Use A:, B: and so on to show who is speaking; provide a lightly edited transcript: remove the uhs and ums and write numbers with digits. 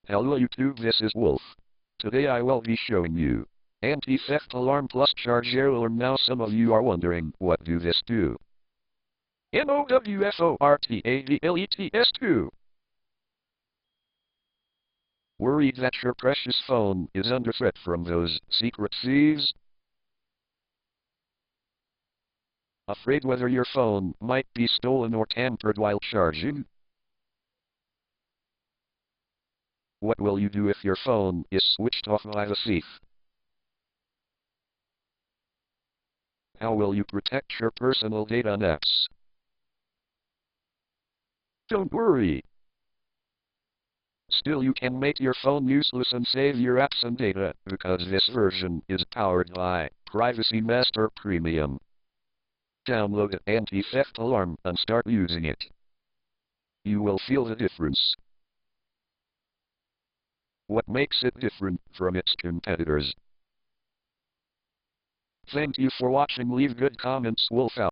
A: Hello YouTube, this is Wolf. Today I will be showing you anti-theft alarm plus ChargerAlarm. Now some of you are wondering, what do this do? NOWFORTABLETS2. Worried that your precious phone is under threat from those secret thieves? Afraid whether your phone might be stolen or tampered while charging? What will you do if your phone is switched off by the thief? How will you protect your personal data and apps? Don't worry. Still, you can make your phone useless and save your apps and data, because this version is powered by Privacy Master Premium. Download Anti-Theft Alarm and start using it. You will feel the difference. What makes it different from its competitors? Thank you for watching. Leave good comments. Wolf out.